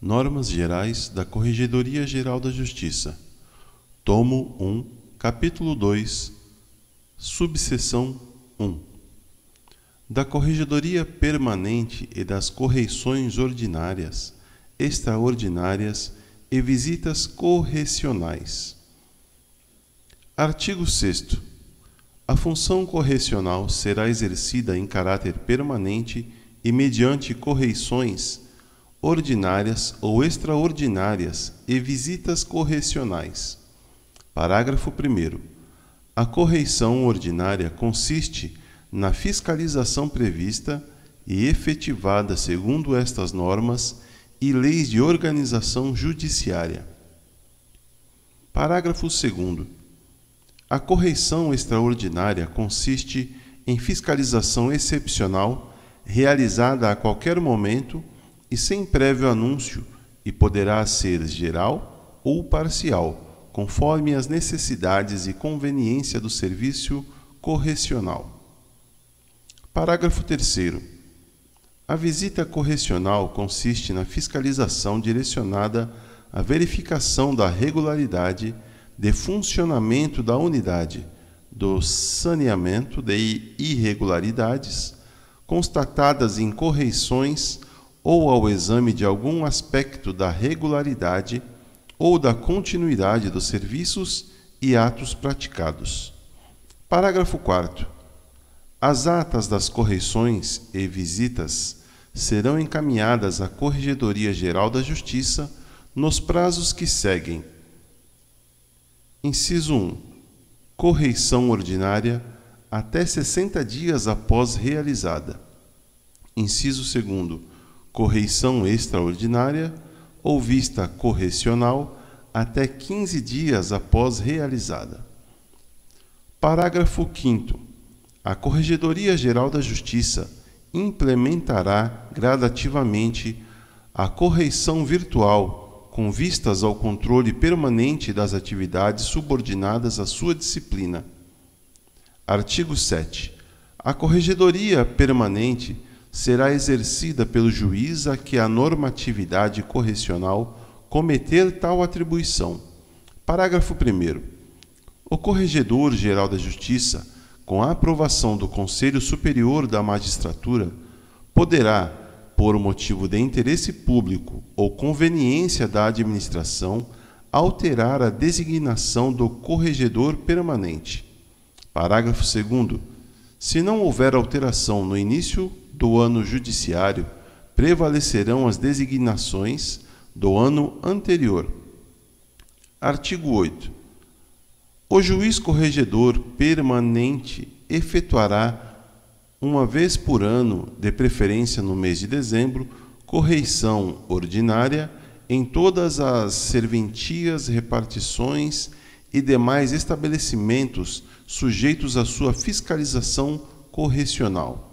Normas Gerais da Corregedoria Geral da Justiça. Tomo 1, Capítulo 2, Subseção 1. Da Corregedoria Permanente e das Correições Ordinárias, Extraordinárias e Visitas Correcionais. Artigo 6º. A função correcional será exercida em caráter permanente e mediante correições ordinárias ou extraordinárias e visitas correcionais. Parágrafo 1º. A correição ordinária consiste na fiscalização prevista e efetivada segundo estas normas e leis de organização judiciária. Parágrafo 2º. A correição extraordinária consiste em fiscalização excepcional realizada a qualquer momento e sem prévio anúncio, e poderá ser geral ou parcial, conforme as necessidades e conveniência do serviço correcional. Parágrafo 3º. A visita correcional consiste na fiscalização direcionada à verificação da regularidade de funcionamento da unidade, do saneamento de irregularidades constatadas em correições ou ao exame de algum aspecto da regularidade ou da continuidade dos serviços e atos praticados. Parágrafo 4º. As atas das correições e visitas serão encaminhadas à Corregedoria Geral da Justiça nos prazos que seguem. Inciso 1. Correição ordinária até 60 dias após realizada. Inciso 2º. Correição extraordinária ou vista correcional até 15 dias após realizada. Parágrafo 5º. A Corregedoria Geral da Justiça implementará gradativamente a correição virtual com vistas ao controle permanente das atividades subordinadas à sua disciplina. Artigo 7. A Corregedoria Permanente será exercida pelo juiz a que a normatividade correcional cometer tal atribuição. Parágrafo 1º. O Corregedor-Geral da Justiça, com a aprovação do Conselho Superior da Magistratura, poderá, por motivo de interesse público ou conveniência da administração, alterar a designação do corregedor permanente. Parágrafo 2º. Se não houver alteração no início do ano judiciário, prevalecerão as designações do ano anterior. Artigo 8. O juiz corregedor permanente efetuará, uma vez por ano, de preferência no mês de dezembro, correição ordinária em todas as serventias, repartições e demais estabelecimentos sujeitos à sua fiscalização correcional,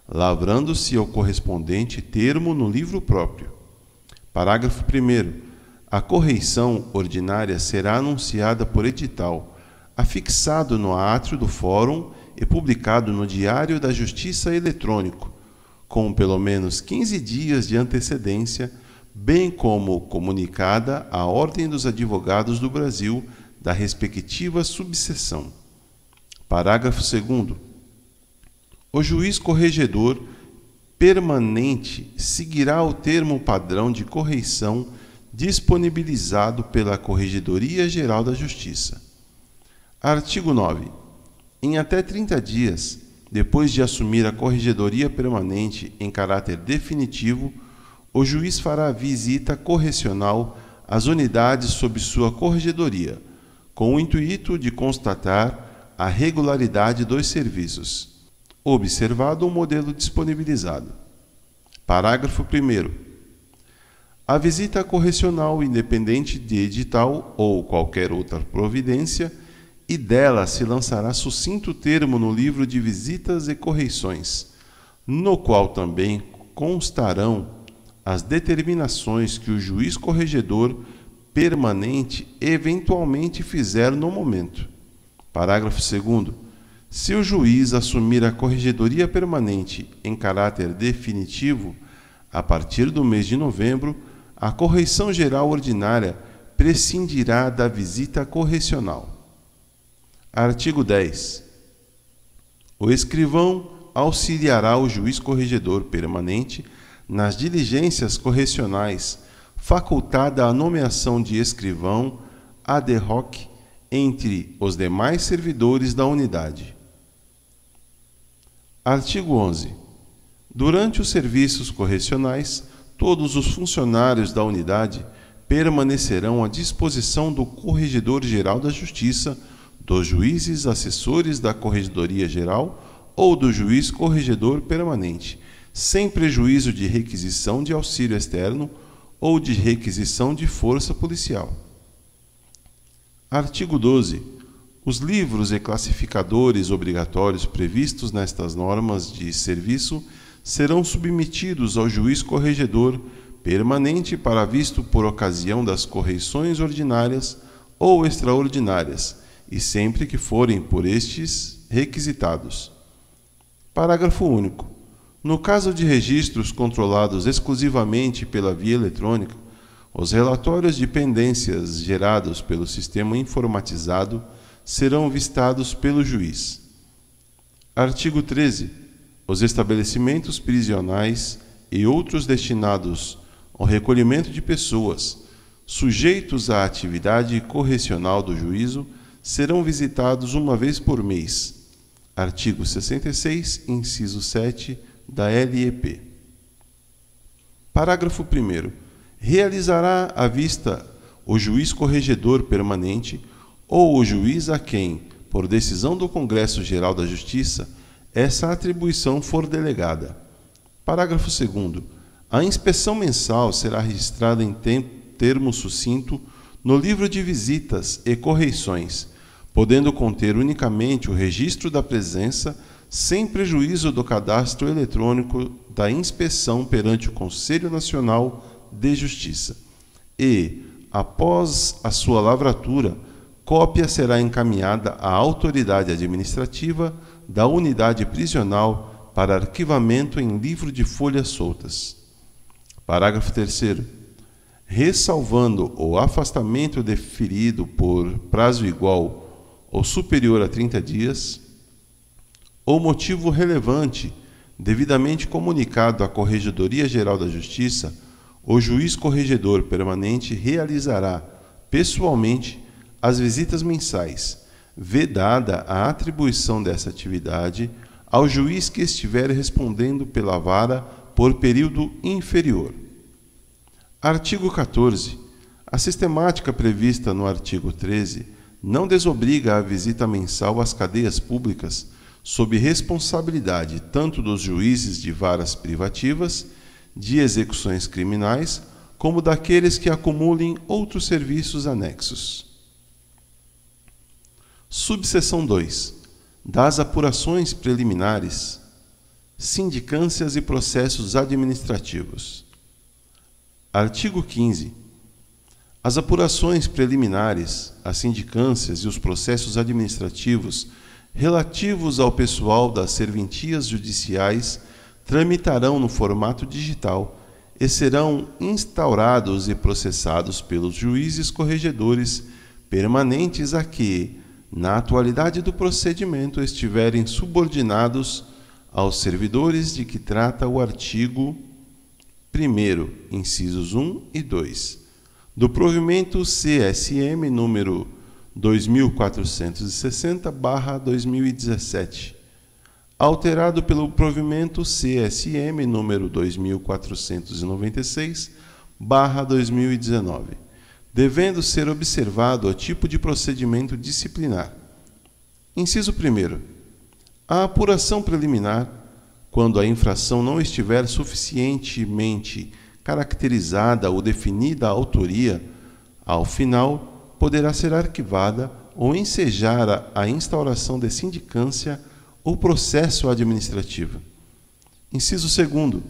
lavrando-se ao correspondente termo no livro próprio. Parágrafo 1º. A correição ordinária será anunciada por edital, afixado no átrio do Fórum e publicado no Diário da Justiça eletrônico, com pelo menos 15 dias de antecedência, bem como comunicada à Ordem dos Advogados do Brasil da respectiva subseção. Parágrafo 2º. O juiz corregedor permanente seguirá o termo padrão de correição disponibilizado pela Corregedoria Geral da Justiça. Artigo 9. Em até 30 dias, depois de assumir a Corregedoria Permanente em caráter definitivo, o juiz fará visita correcional às unidades sob sua corregedoria, com o intuito de constatar a regularidade dos serviços, observado o modelo disponibilizado. Parágrafo 1º. A visita correcional, independente de edital ou qualquer outra providência, e dela se lançará sucinto termo no livro de visitas e correições, no qual também constarão as determinações que o juiz corregedor permanente eventualmente fizer no momento. Parágrafo 2º. Se o juiz assumir a Corregedoria Permanente em caráter definitivo, a partir do mês de novembro, a correição geral ordinária prescindirá da visita correcional. Artigo 10. O escrivão auxiliará o juiz corregedor permanente nas diligências correcionais, facultada a nomeação de escrivão ad hoc entre os demais servidores da unidade. Artigo 11. Durante os serviços correcionais, todos os funcionários da unidade permanecerão à disposição do Corregedor-Geral da Justiça, dos juízes assessores da Corregedoria Geral ou do juiz corregedor permanente, sem prejuízo de requisição de auxílio externo ou de requisição de força policial. Artigo 12. Os livros e classificadores obrigatórios previstos nestas normas de serviço serão submetidos ao juiz corregedor permanente para visto por ocasião das correições ordinárias ou extraordinárias, e sempre que forem por estes requisitados. Parágrafo único. No caso de registros controlados exclusivamente pela via eletrônica, os relatórios de pendências gerados pelo sistema informatizado serão vistados pelo juiz. Artigo 13. Os estabelecimentos prisionais e outros destinados ao recolhimento de pessoas sujeitos à atividade correcional do juízo serão visitados uma vez por mês. Artigo 66, inciso 7 da LEP. Parágrafo 1º. Realizará a vista o juiz corregedor permanente ou o juiz a quem, por decisão do Congresso Geral da Justiça, essa atribuição for delegada. Parágrafo 2º. A inspeção mensal será registrada em termo sucinto no livro de visitas e correições, podendo conter unicamente o registro da presença, sem prejuízo do cadastro eletrônico da inspeção perante o Conselho Nacional de Justiça. E, após a sua lavratura, cópia será encaminhada à autoridade administrativa da unidade prisional para arquivamento em livro de folhas soltas. Parágrafo 3º. Ressalvando o afastamento deferido por prazo igual ou superior a 30 dias, ou motivo relevante devidamente comunicado à Corregedoria Geral da Justiça, o juiz corregedor permanente realizará pessoalmente as visitas mensais, vedada a atribuição dessa atividade ao juiz que estiver respondendo pela vara por período inferior. Artigo 14. A sistemática prevista no artigo 13 não desobriga a visita mensal às cadeias públicas, sob responsabilidade tanto dos juízes de varas privativas, de execuções criminais, como daqueles que acumulem outros serviços anexos. Subseção 2. Das apurações preliminares, sindicâncias e processos administrativos. Artigo 15. As apurações preliminares, as sindicâncias e os processos administrativos relativos ao pessoal das serventias judiciais tramitarão no formato digital e serão instaurados e processados pelos juízes corregedores permanentes a que, na atualidade do procedimento, estiverem subordinados aos servidores de que trata o artigo 1º, incisos 1 e 2, do provimento CSM número 2460/2017, alterado pelo provimento CSM número 2496/2019, devendo ser observado o tipo de procedimento disciplinar. Inciso 1º. A apuração preliminar, quando a infração não estiver suficientemente caracterizada ou definida a autoria, ao final poderá ser arquivada ou ensejar a instauração de sindicância ou processo administrativo. Inciso 2º.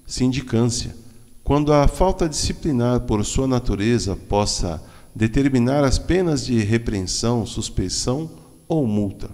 Sindicância. Quando a falta disciplinar por sua natureza possa determinar as penas de repreensão, suspeição ou multa.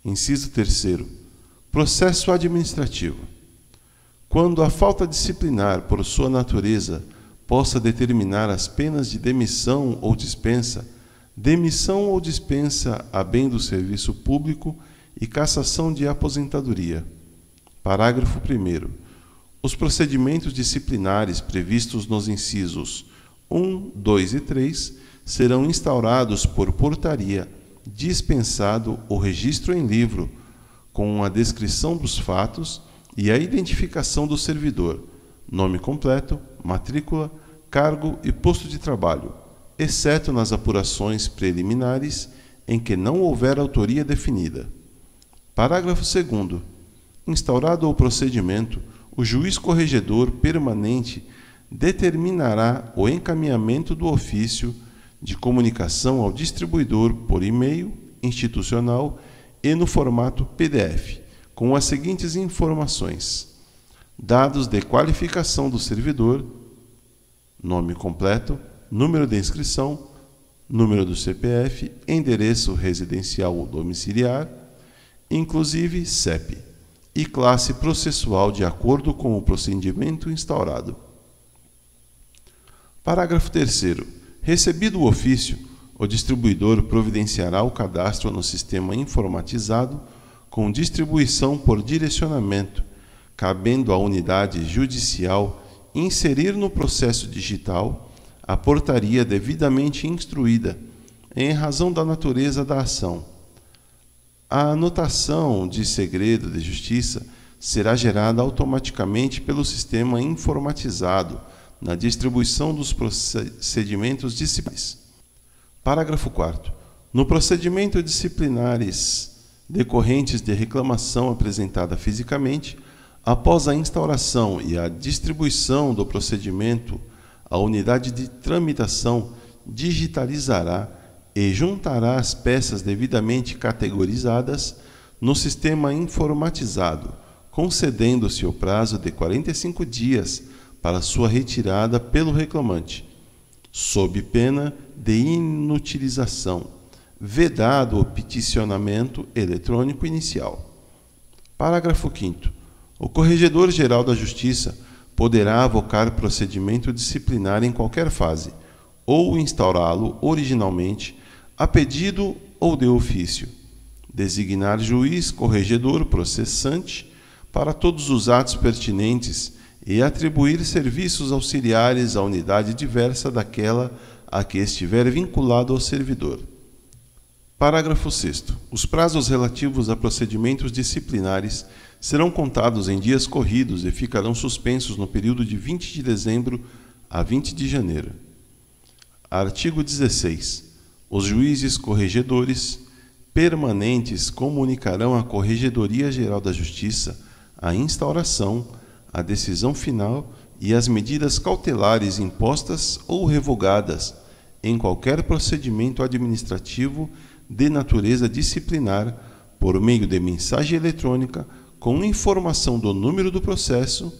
Inciso 3º. Processo administrativo. Quando a falta disciplinar por sua natureza possa determinar as penas de demissão ou dispensa a bem do serviço público e cassação de aposentadoria. Parágrafo 1º. Os procedimentos disciplinares previstos nos incisos 1, 2 e 3 serão instaurados por portaria, dispensado o registro em livro, com a descrição dos fatos e a identificação do servidor, nome completo, matrícula, cargo e posto de trabalho, exceto nas apurações preliminares em que não houver autoria definida. Parágrafo 2º. Instaurado o procedimento, o juiz corregedor permanente determinará o encaminhamento do ofício de comunicação ao distribuidor por e-mail institucional e no formato PDF, com as seguintes informações: dados de qualificação do servidor, nome completo, número de inscrição, número do CPF, endereço residencial ou domiciliar, inclusive CEP, e classe processual de acordo com o procedimento instaurado. Parágrafo 3º. Recebido o ofício, o distribuidor providenciará o cadastro no sistema informatizado com distribuição por direcionamento, cabendo à unidade judicial inserir no processo digital a portaria devidamente instruída, em razão da natureza da ação. A anotação de segredo de justiça será gerada automaticamente pelo sistema informatizado na distribuição dos procedimentos disciplinares. Parágrafo 4º. No procedimento disciplinares decorrentes de reclamação apresentada fisicamente, após a instauração e a distribuição do procedimento, a unidade de tramitação digitalizará e juntará as peças devidamente categorizadas no sistema informatizado, concedendo-se o prazo de 45 dias para sua retirada pelo reclamante, sob pena de inutilização, vedado o peticionamento eletrônico inicial. Parágrafo 5º. O Corregedor-Geral da Justiça poderá avocar procedimento disciplinar em qualquer fase, ou instaurá-lo originalmente, a pedido ou de ofício, designar juiz corregedor processante para todos os atos pertinentes e atribuir serviços auxiliares à unidade diversa daquela a que estiver vinculado ao servidor. Parágrafo 6º. Os prazos relativos a procedimentos disciplinares serão contados em dias corridos e ficarão suspensos no período de 20 de dezembro a 20 de janeiro. Artigo 16. Os juízes corregedores permanentes comunicarão à Corregedoria Geral da Justiça a instauração, a decisão final e as medidas cautelares impostas ou revogadas em qualquer procedimento administrativo de natureza disciplinar por meio de mensagem eletrônica com informação do número do processo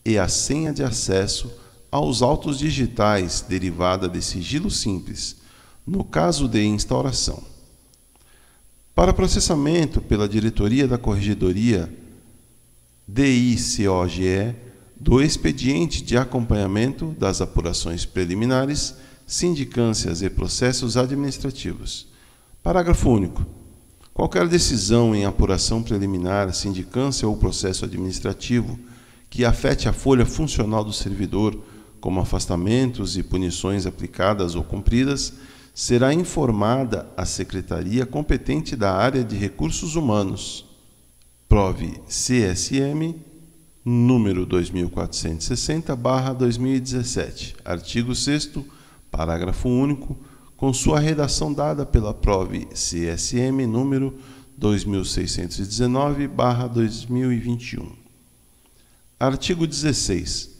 e a senha de acesso aos autos digitais derivada de sigilo simples, no caso de instauração. Para processamento pela diretoria da Corregedoria DICOGE do expediente de acompanhamento das apurações preliminares, sindicâncias e processos administrativos. Parágrafo único. Qualquer decisão em apuração preliminar, sindicância ou processo administrativo que afete a folha funcional do servidor, como afastamentos e punições aplicadas ou cumpridas, será informada à Secretaria competente da área de Recursos Humanos. Prove CSM, número 2460/2017, artigo 6º, parágrafo único, com sua redação dada pela Prove CSM, número 2619/2021. Artigo 16.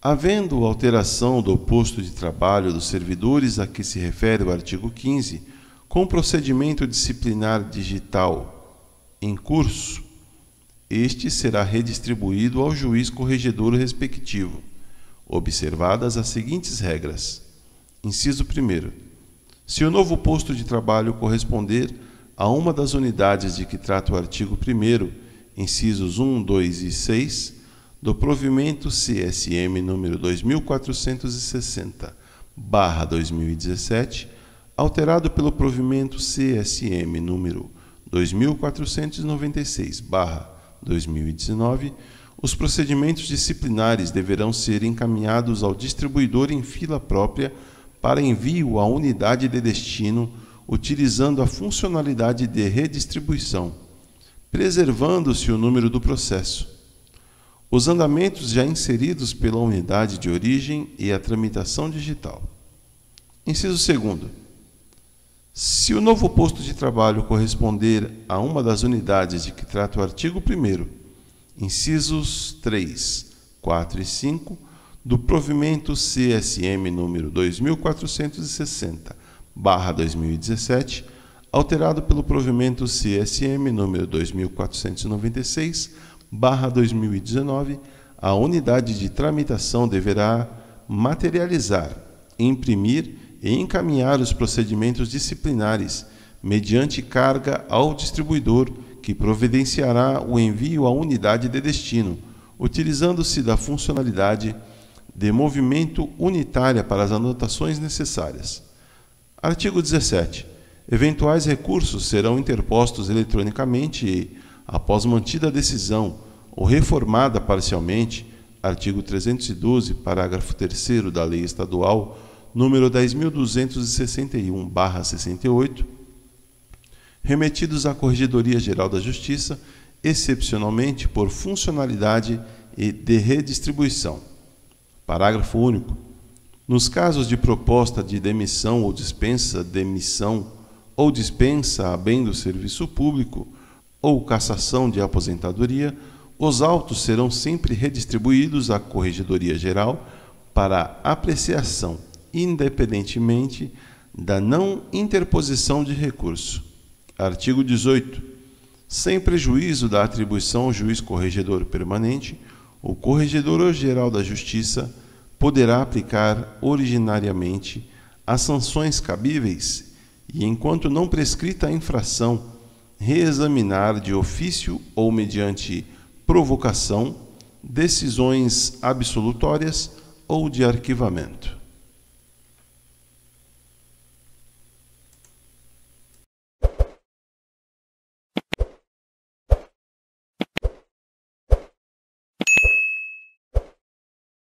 Havendo alteração do posto de trabalho dos servidores a que se refere o artigo 15, com procedimento disciplinar digital em curso, este será redistribuído ao juiz corregedor respectivo, observadas as seguintes regras. Inciso 1º. Se o novo posto de trabalho corresponder a uma das unidades de que trata o artigo 1º, incisos 1, 2 e 6, do provimento CSM número 2460/2017, alterado pelo provimento CSM número 2496/2019, os procedimentos disciplinares deverão ser encaminhados ao distribuidor em fila própria para envio à unidade de destino, utilizando a funcionalidade de redistribuição, preservando-se o número do processo, os andamentos já inseridos pela unidade de origem e a tramitação digital. Inciso 2º. Se o novo posto de trabalho corresponder a uma das unidades de que trata o artigo 1º, incisos 3, 4 e 5, do provimento CSM número 2460/2017, alterado pelo provimento CSM número 2496/2019, a unidade de tramitação deverá materializar, imprimir e encaminhar os procedimentos disciplinares mediante carga ao distribuidor, que providenciará o envio à unidade de destino, utilizando-se da funcionalidade de movimento unitária para as anotações necessárias. Artigo 17. Eventuais recursos serão interpostos eletronicamente e, após mantida a decisão ou reformada parcialmente, artigo 312, parágrafo 3º da Lei Estadual número 10.261/68, remetidos à Corregedoria Geral da Justiça, excepcionalmente por funcionalidade e de redistribuição. Parágrafo único. Nos casos de proposta de demissão ou dispensa a bem do serviço público ou cassação de aposentadoria, os autos serão sempre redistribuídos à Corregedoria Geral para apreciação, independentemente da não interposição de recurso. Artigo 18. Sem prejuízo da atribuição ao juiz corregedor permanente, o Corregedor-Geral da Justiça poderá aplicar ordinariamente as sanções cabíveis e, enquanto não prescrita a infração, reexaminar de ofício ou mediante provocação decisões absolutórias ou de arquivamento.